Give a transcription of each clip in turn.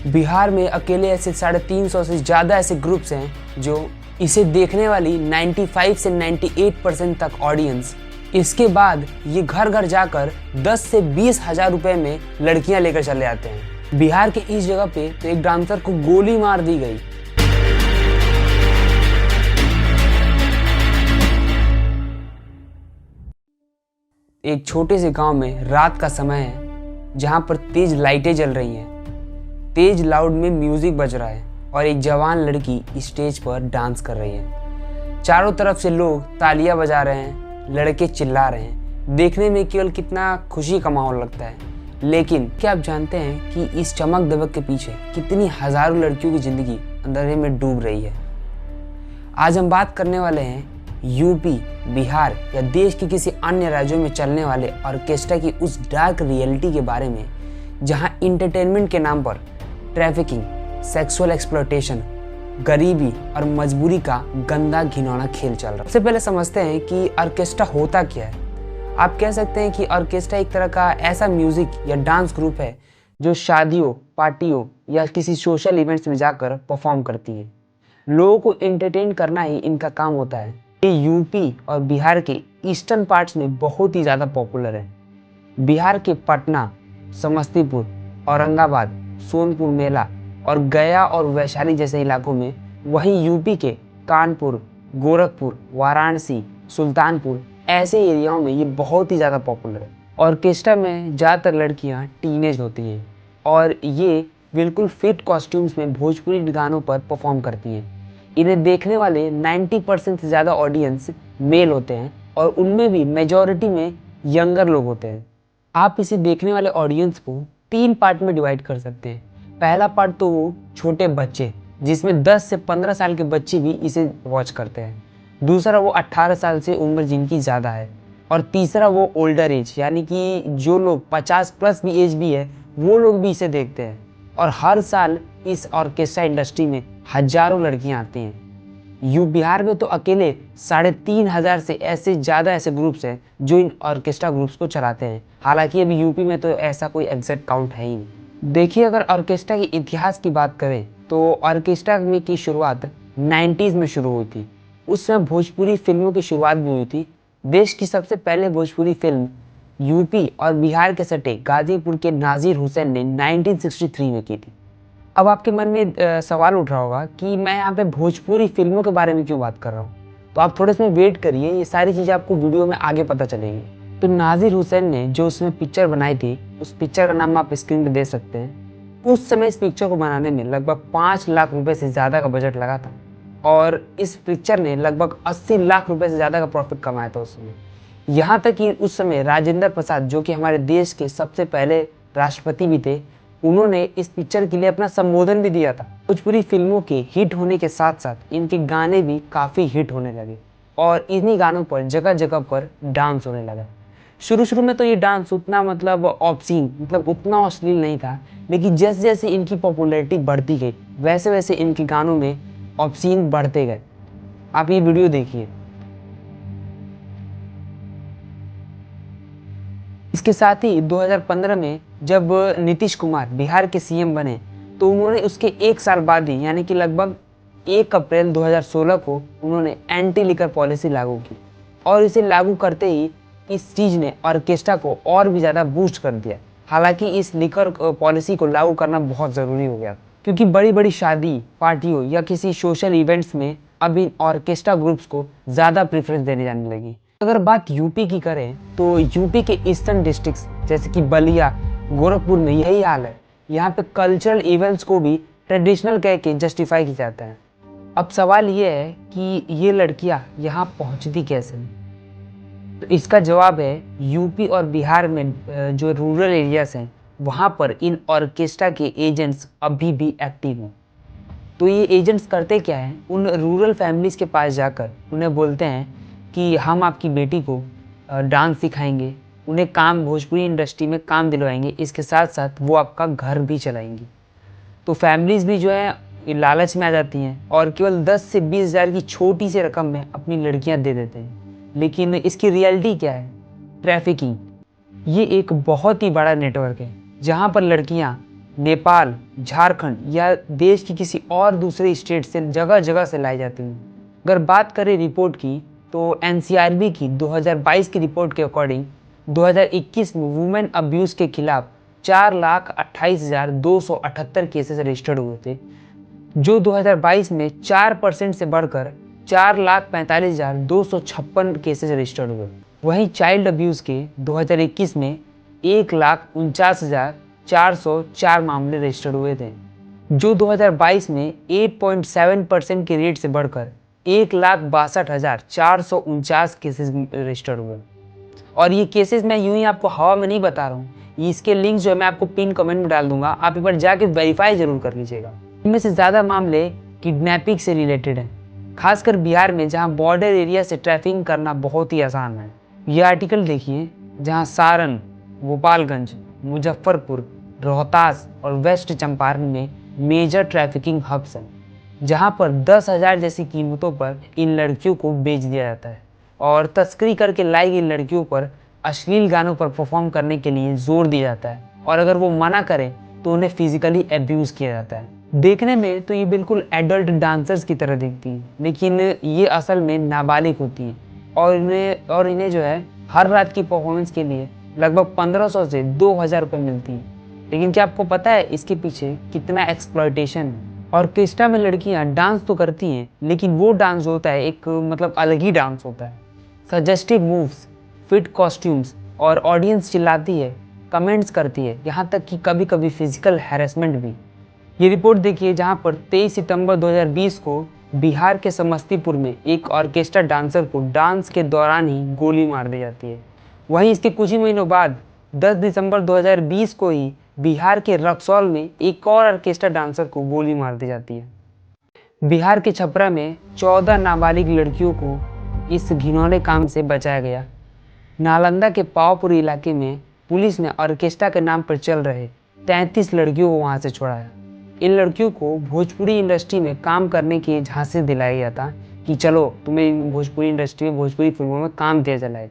बिहार में अकेले ऐसे 350 से ज़्यादा ऐसे ग्रुप्स हैं जो इसे देखने वाली 95 से 98% तक ऑडियंस, इसके बाद ये घर घर जाकर 10 से 20 हज़ार रुपए में लड़कियां लेकर चले आते हैं। बिहार के इस जगह पे तो एक डांसर को गोली मार दी गई। एक छोटे से गांव में रात का समय है जहां पर तेज लाइटें जल रही हैं, तेज लाउड में म्यूजिक बज रहा है और एक जवान लड़की स्टेज पर डांस कर रही है। चारों तरफ से लोग तालियां बजा रहे हैं, लड़के चिल्ला रहे हैं। देखने में केवल कितना खुशी का माहौल लगता है, लेकिन क्या आप जानते हैं कि इस चमक दमक के पीछे कितनी हजारों लड़कियों की जिंदगी अंधेरे में डूब रही है। आज हम बात करने वाले हैं यूपी, बिहार या देश के किसी अन्य राज्यों में चलने वाले ऑर्केस्ट्रा की उस डार्क रियलिटी के बारे में, जहां इंटरटेनमेंट के नाम पर ट्रैफिकिंग, सेक्सुअल एक्सप्लॉयटेशन, गरीबी और मजबूरी का गंदा घिनौना खेल चल रहा है। सबसे पहले समझते हैं कि ऑर्केस्ट्रा होता क्या है। आप कह सकते हैं कि ऑर्केस्ट्रा एक तरह का ऐसा म्यूजिक या डांस ग्रुप है जो शादियों, पार्टियों या किसी सोशल इवेंट्स में जाकर परफॉर्म करती है। लोगों को एंटरटेन करना ही इनका काम होता है। ये यूपी और बिहार के ईस्टर्न पार्ट्स में बहुत ही ज़्यादा पॉपुलर है। बिहार के पटना, समस्तीपुर, औरंगाबाद, सोनपुर मेला और गया और वैशाली जैसे इलाकों में, वहीं यूपी के कानपुर, गोरखपुर, वाराणसी, सुल्तानपुर ऐसे एरियाओं में ये बहुत ही ज़्यादा पॉपुलर है। ऑर्केस्ट्रा में ज़्यादातर लड़कियाँ टीनेज होती हैं और ये बिल्कुल फिट कॉस्ट्यूम्स में भोजपुरी गानों पर परफॉर्म करती हैं। इन्हें देखने वाले 90% से ज़्यादा ऑडियंस मेल होते हैं और उनमें भी मेजॉरिटी में यंगर लोग होते हैं। आप इसे देखने वाले ऑडियंस को 3 पार्ट में डिवाइड कर सकते हैं। पहला पार्ट तो वो छोटे बच्चे, जिसमें 10 से 15 साल के बच्चे भी इसे वॉच करते हैं। दूसरा वो 18 साल से उम्र जिनकी ज़्यादा है। और तीसरा वो ओल्डर एज, यानी कि जो लोग 50 प्लस भी एज भी है, वो लोग भी इसे देखते हैं। और हर साल इस ऑर्केस्ट्रा इंडस्ट्री में हजारों लड़कियां आती हैं। बिहार में तो अकेले 3,500 से ऐसे ज़्यादा ऐसे ग्रुप्स हैं जो इन ऑर्केस्ट्रा ग्रुप्स को चलाते हैं। हालांकि अभी यूपी में तो ऐसा कोई एग्जैक्ट काउंट है ही नहीं। देखिए, अगर ऑर्केस्ट्रा के इतिहास की बात करें तो ऑर्केस्ट्रा में की शुरुआत 90s में शुरू हुई थी। उस समय भोजपुरी फिल्मों की शुरुआत भी हुई थी। देश की सबसे पहले भोजपुरी फिल्म यूपी और बिहार के सटे गाजीपुर के नाजिर हुसैन ने 1963 में की थी। अब आपके मन में सवाल उठ रहा होगा कि मैं यहाँ पे भोजपुरी फिल्मों के बारे में क्यों बात कर रहा हूँ। तो आप थोड़े समय वेट करिए, ये सारी चीज़ें आपको वीडियो में आगे पता चलेंगी। तो नाजिर हुसैन ने जो उसमें पिक्चर बनाई थी, उस पिक्चर का नाम आप स्क्रीन पर दे सकते हैं। उस समय इस पिक्चर को बनाने में लगभग 5 लाख रुपए से ज़्यादा का बजट लगा था और इस पिक्चर ने लगभग 80 लाख रुपए से ज़्यादा का प्रॉफिट कमाया था उस समय। यहाँ तक कि उस समय राजेंद्र प्रसाद, जो कि हमारे देश के सबसे पहले राष्ट्रपति भी थे, उन्होंने इस पिक्चर के लिए अपना संबोधन भी दिया था। भोजपुरी फिल्मों के हिट होने के साथ साथ इनके गाने भी काफ़ी हिट होने लगे और इन्हीं गानों पर जगह जगह पर डांस होने लगा। शुरू में तो ये डांस उतना ऑब्सीन, उतना अश्लील नहीं था, लेकिन जैसे जैसे इनकी पॉपुलैरिटी बढ़ती गई वैसे वैसे इनके गानों में ऑब्सीन बढ़ते गए। आप ये वीडियो देखिए। इसके साथ ही 2015 में जब नीतीश कुमार बिहार के सीएम बने तो उन्होंने उसके 1 साल बाद ही, यानी कि लगभग 1 अप्रैल 2016 को उन्होंने एंटी लिकर पॉलिसी लागू की और इसे लागू करते ही इस चीज़ ने ऑर्केस्ट्रा को और भी ज़्यादा बूस्ट कर दिया। हालांकि इस लिकर पॉलिसी को लागू करना बहुत ज़रूरी हो गया, क्योंकि बड़ी बड़ी शादी, पार्टियों या किसी सोशल इवेंट्स में अब इन ऑर्केस्ट्रा ग्रुप्स को ज़्यादा प्रेफरेंस देने जाने लगी। अगर बात यूपी की करें तो यूपी के ईस्टर्न डिस्ट्रिक्ट्स जैसे कि बलिया, गोरखपुर में यही हाल है। यहाँ पे कल्चरल इवेंट्स को भी ट्रेडिशनल कह के जस्टिफाई किया जाता है। अब सवाल ये है कि ये लड़कियाँ यहाँ पहुँचती कैसे? तो इसका जवाब है, यूपी और बिहार में जो रूरल एरियाज हैं वहाँ पर इन ऑर्केस्ट्रा के एजेंट्स अभी भी एक्टिव हैं। तो ये एजेंट्स करते क्या हैं, उन रूरल फैमिलीज़ के पास जाकर उन्हें बोलते हैं कि हम आपकी बेटी को डांस सिखाएंगे, उन्हें काम, भोजपुरी इंडस्ट्री में काम दिलवाएंगे, इसके साथ साथ वो आपका घर भी चलाएंगी। तो फैमिलीज़ भी जो है ये लालच में आ जाती हैं और केवल 10 से 20 हज़ार की छोटी सी रकम में अपनी लड़कियां दे देते हैं। लेकिन इसकी रियलिटी क्या है? ट्रैफिकिंग। ये एक बहुत ही बड़ा नेटवर्क है जहाँ पर लड़कियाँ नेपाल, झारखंड या देश की किसी और दूसरे स्टेट से जगह जगह से लाई जाती हैं। अगर बात करें रिपोर्ट की, तो एनसीआरबी की 2022 की रिपोर्ट के अकॉर्डिंग 2021 में वुमेन अब्यूज़ के खिलाफ 4,28,278 केसेस रजिस्टर्ड हुए थे, जो 2022 में 4% से बढ़कर 4,45,256 केसेस रजिस्टर्ड हुए। वहीं चाइल्ड अब्यूज़ के 2021 में 1,49,404 मामले रजिस्टर्ड हुए थे, जो 2022 में 8.7% के रेट से बढ़कर 1,62,449 केसेस रजिस्टर्ड हुए। और ये केसेस मैं यूं ही आपको हवा में नहीं बता रहा हूँ, इसके लिंक जो है मैं आपको पिन कमेंट में डाल दूंगा, आप एक बार जाके वेरीफाई जरूर कर लीजिएगा। इनमें से ज़्यादा मामले किडनैपिंग से रिलेटेड हैं, खासकर बिहार में, जहां बॉर्डर एरिया से ट्रैफिकिंग करना बहुत ही आसान है। ये आर्टिकल देखिए, जहां सारण, गोपालगंज, मुजफ्फरपुर, रोहतास और वेस्ट चंपारण में मेजर ट्रैफिकिंग हब्स हैं, जहां पर 10,000 जैसी कीमतों पर इन लड़कियों को बेच दिया जाता है और तस्करी करके लाई गई लड़कियों पर अश्लील गानों पर परफॉर्म करने के लिए जोर दिया जाता है, और अगर वो मना करें तो उन्हें फिजिकली एब्यूज़ किया जाता है। देखने में तो ये बिल्कुल एडल्ट डांसर्स की तरह दिखती हैं, लेकिन ये असल में नाबालिग होती हैं, और इन्हें जो है हर रात की परफॉर्मेंस के लिए लगभग 1,500 से 2,000 रुपये मिलती हैं। लेकिन क्या आपको पता है इसके पीछे कितना एक्सप्लॉयटेशन है? ऑर्केस्ट्रा में लड़कियां डांस तो करती हैं, लेकिन वो डांस होता है एक अलग ही डांस होता है। सजेस्टिव मूव्स, फिट कॉस्ट्यूम्स, और ऑडियंस चिल्लाती है, कमेंट्स करती है, यहाँ तक कि कभी कभी फिजिकल हैरेसमेंट भी। ये रिपोर्ट देखिए, जहाँ पर 23 सितंबर 2020 को बिहार के समस्तीपुर में एक ऑर्केस्ट्रा डांसर को डांस के दौरान ही गोली मार दी जाती है। वहीं इसके कुछ ही महीनों बाद 10 दिसंबर 2020 को ही बिहार के रक्सौल में एक और ऑर्केस्ट्रा डांसर को गोली मार दी जाती है। बिहार के छपरा में 14 नाबालिग लड़कियों को इस घिनौने काम से बचाया गया। नालंदा के पावापुरी इलाके में पुलिस ने ऑर्केस्ट्रा के नाम पर चल रहे 33 लड़कियों को वहां से छुड़ाया। इन लड़कियों को भोजपुरी इंडस्ट्री में काम करने की झांसे दिलाया गया था कि चलो तुम्हें भोजपुरी इंडस्ट्री में, भोजपुरी फिल्मों में काम दिया जाए।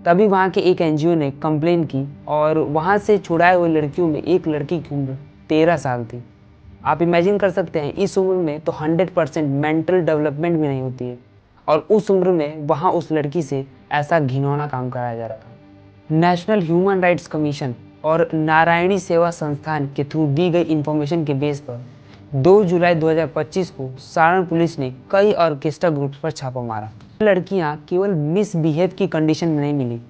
तभी वहाँ के एक एनजीओ ने कंप्लेन की और वहाँ से छुड़ाए हुए लड़कियों में एक लड़की की उम्र 13 साल थी। आप इमेजिन कर सकते हैं, इस उम्र में तो 100% मेंटल डेवलपमेंट भी नहीं होती है, और उस उम्र में वहाँ उस लड़की से ऐसा घिनौना काम कराया जा रहा था। नेशनल ह्यूमन राइट्स कमीशन और नारायणी सेवा संस्थान के थ्रू दी गई इंफॉर्मेशन के बेस पर 2 जुलाई 2025 को सारण पुलिस ने कई ऑर्केस्ट्रा ग्रुप्स पर छापा मारा। लड़कियां केवल मिसबिहेव की कंडीशन में नहीं मिली,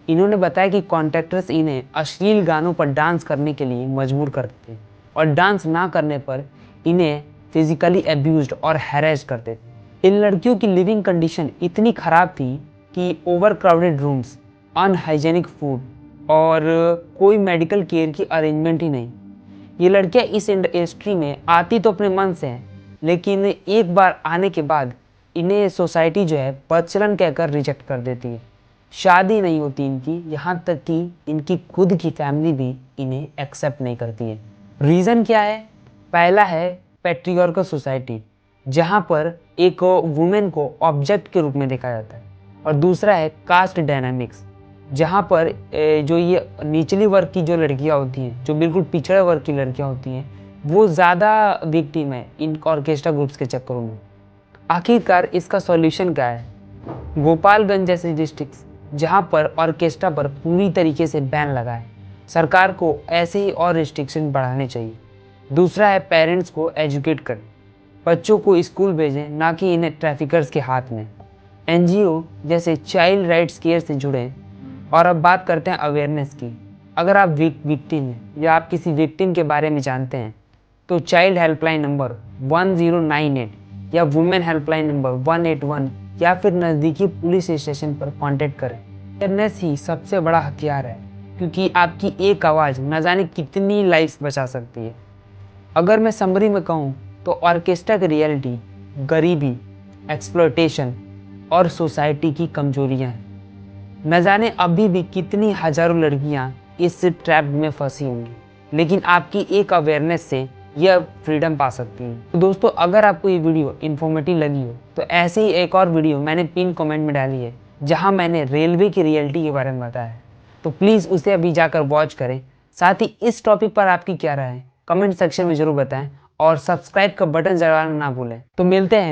इन्होंने बताया कि कॉन्ट्रैक्टर्स इन्हें अश्लील गानों पर डांस करने के लिए मजबूर करते थे, और डांस ना करने पर इन्हें फिजिकली एब्यूज्ड और हैरेस करते थे। इन लड़कियों की लिविंग कंडीशन इतनी खराब थी कि over crowded rooms, unhygienic food और कोई मेडिकल केयर की अरेंजमेंट ही नहीं। ये लड़कियां इस इंडस्ट्री में आती तो अपने मन से हैं, लेकिन एक बार आने के बाद इन्हें सोसाइटी जो है बदचलन कहकर रिजेक्ट कर देती है। शादी नहीं होती इनकी, यहाँ तक कि इनकी खुद की फैमिली भी इन्हें एक्सेप्ट नहीं करती है। रीज़न क्या है? पहला है पैट्रियार्कल सोसाइटी, जहाँ पर एक वुमेन को ऑब्जेक्ट के रूप में देखा जाता है, और दूसरा है कास्ट डायनामिक्स, जहाँ पर जो ये निचली वर्ग की जो लड़कियाँ होती हैं, जो बिल्कुल पिछड़े वर्ग की लड़कियाँ होती हैं, वो ज़्यादा विक्टिम है इन ऑर्केस्ट्रा ग्रुप्स के चक्करों में। आखिरकार इसका सॉल्यूशन क्या है? गोपालगंज जैसे डिस्ट्रिक्ट्स, जहाँ पर ऑर्केस्ट्रा पर पूरी तरीके से बैन लगा है, सरकार को ऐसे ही और रिस्ट्रिक्शन बढ़ाने चाहिए। दूसरा है पेरेंट्स को एजुकेट करें, बच्चों को स्कूल भेजें, ना कि इन्हें ट्रैफिकर्स के हाथ में। एनजीओ जैसे चाइल्ड राइट्स केयर से जुड़ें। और अब बात करते हैं अवेयरनेस की। अगर आप विक्टिम हैं या आप किसी विक्टिम के बारे में जानते हैं, तो चाइल्ड हेल्पलाइन नंबर 1098 या वुमेन हेल्पलाइन नंबर 181 या फिर नज़दीकी पुलिस स्टेशन पर कांटेक्ट करें। अवेयरनेस ही सबसे बड़ा हथियार है, क्योंकि आपकी एक आवाज़ न जाने कितनी लाइफ्स बचा सकती है। अगर मैं समरी में कहूँ तो ऑर्केस्ट्रा की रियलिटी गरीबी, एक्सप्लॉयटेशन और सोसाइटी की कमजोरियाँ हैं। न जाने अभी भी कितनी हजारों लड़कियाँ इस ट्रैप में फंसी होंगी, लेकिन आपकी एक अवेयरनेस से यह फ्रीडम पा सकती हैं। तो दोस्तों, अगर आपको ये वीडियो इन्फॉर्मेटिव लगी हो तो ऐसे ही एक और वीडियो मैंने पिन कमेंट में डाली है, जहां मैंने रेलवे की रियलिटी के बारे में बताया है, तो प्लीज़ उसे अभी जाकर वॉच करें। साथ ही इस टॉपिक पर आपकी क्या राय है कमेंट सेक्शन में जरूर बताएं और सब्सक्राइब का बटन दबाना ना भूलें। तो मिलते हैं